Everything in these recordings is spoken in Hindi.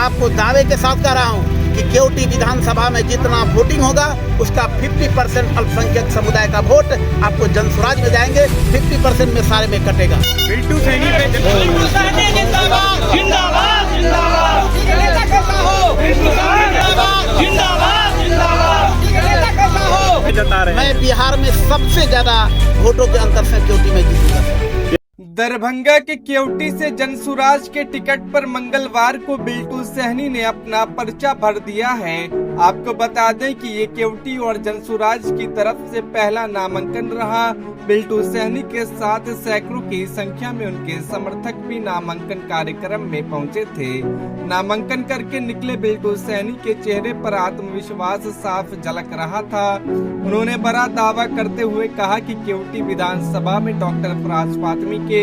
आपको दावे के साथ कह रहा हूँ कि केवटी विधानसभा में जितना वोटिंग होगा उसका 50% अल्पसंख्यक समुदाय का वोट आपको जनसुराज में जाएंगे, 50% में सारे में कटेगा। बिल्टू सैनी पे जता रहे हैं। मैं बिहार में सबसे ज्यादा वोटों के अंतर से केवटी में जीतूंगा। दरभंगा के केवटी से जनसुराज के टिकट पर मंगलवार को बिल्टू सहनी ने अपना पर्चा भर दिया है। आपको बता दें कि ये केवटी और जनसुराज की तरफ से पहला नामांकन रहा। बिल्टू सहनी के साथ सैकड़ों की संख्या में उनके समर्थक भी नामांकन कार्यक्रम में पहुंचे थे। नामांकन करके निकले बिल्टू सहनी के चेहरे पर आत्मविश्वास साफ झलक रहा था। उन्होंने बड़ा दावा करते हुए कहा कि केवटी विधानसभा में डॉक्टर फराज फातमी के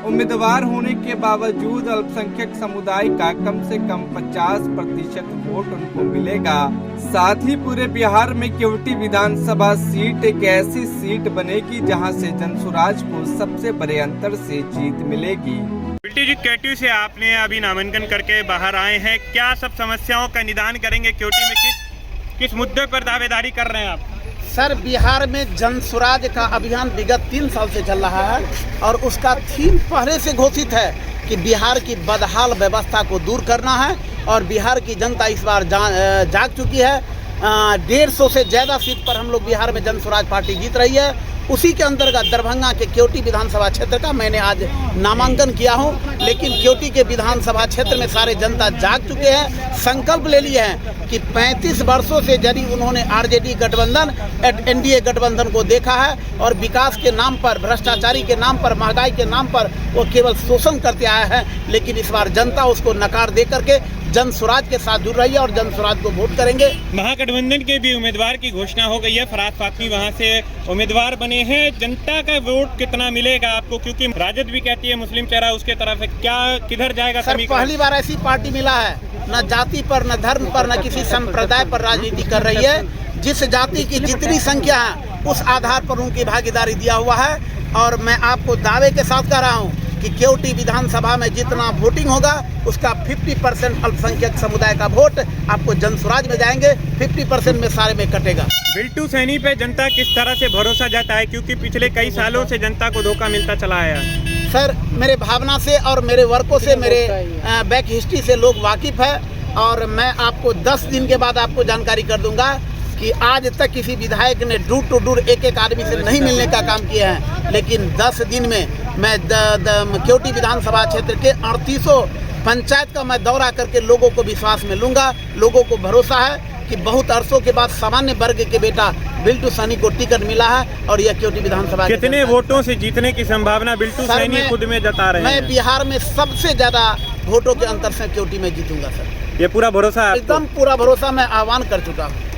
उम्मीदवार होने के बावजूद अल्पसंख्यक समुदाय का कम से कम 50% वोट उनको मिलेगा। साथ ही पूरे बिहार में केवटी विधानसभा सीट एक ऐसी सीट बनेगी जहां से जनसुराज को सबसे बड़े अंतर से जीत मिलेगी। बिल्टू जी, केवटी से आपने अभी नामांकन करके बाहर आए हैं, क्या सब समस्याओं का निदान करेंगे? केवटी में किस मुद्दे पर दावेदारी कर रहे हैं आप? सर, बिहार में जनसुराज का अभियान विगत 3 साल से चल रहा है और उसका थीम पहले से घोषित है कि बिहार की बदहाल व्यवस्था को दूर करना है और बिहार की जनता इस बार जाग चुकी है। 150 से ज़्यादा सीट पर हम लोग बिहार में जनसुराज पार्टी जीत रही है। उसी के अंतर्गत दरभंगा के केवटी विधानसभा क्षेत्र का मैंने आज नामांकन किया हूं, लेकिन केवटी के विधानसभा क्षेत्र में सारे जनता जाग चुके हैं, संकल्प ले लिए हैं कि 35 वर्षों से यदि उन्होंने आरजेडी गठबंधन एनडीए गठबंधन को देखा है और विकास के नाम पर, भ्रष्टाचारी के नाम पर, महंगाई के नाम पर वो केवल शोषण करते आया है, लेकिन इस बार जनता उसको नकार दे करके जनसुराज के साथ जुड़ रही है और जनसुराज को वोट करेंगे। महागठबंधन के भी उम्मीदवार की घोषणा हो गई है, फराज फातमी वहां से उम्मीदवार बने हैं। जनता का वोट कितना मिलेगा आपको? क्योंकि राजद भी कहती है मुस्लिम चेहरा उसके तरफ है, क्या किधर जाएगा? सर, पहली बार ऐसी पार्टी मिला है, न जाति पर, न धर्म पर, न किसी संप्रदाय पर राजनीति कर रही है। जिस जाति की जितनी संख्या है उस आधार पर उनकी भागीदारी दिया हुआ है और मैं आपको दावे के साथ कह रहा हूँ कि केवटी विधानसभा में जितना वोटिंग होगा उसका 50% अल्पसंख्यक समुदाय का वोट आपको जनसुराज में जाएंगे, 50% में सारे में कटेगा। बिल्टू सैनी पे जनता किस तरह से भरोसा जाता है, क्योंकि पिछले कई सालों से जनता को धोखा मिलता चला आया? सर, मेरे भावना से और मेरे वर्कों से, मेरे बैक हिस्ट्री से लोग वाकिफ है और मैं आपको 10 दिन के बाद आपको जानकारी कर दूंगा कि आज तक किसी विधायक ने डोर टू डोर एक आदमी से नहीं मिलने का काम किया है, लेकिन 10 दिन में मैं केवटी विधानसभा क्षेत्र के 38 पंचायत का मैं दौरा करके लोगों को विश्वास में लूंगा। लोगों को भरोसा है कि बहुत अरसों के बाद सामान्य वर्ग के बेटा बिल्टू सैनी को टिकट मिला है और यह केवटी विधानसभा कितने वोटों से जीतने की संभावना बिल्टू सैनी खुद में जता रहे हैं? मैं बिहार में सबसे ज्यादा वोटों के अंतर से केवटी में जीतूंगा। सर, ये पूरा भरोसा है? एकदम पूरा भरोसा मैं आह्वान कर चुका हूँ।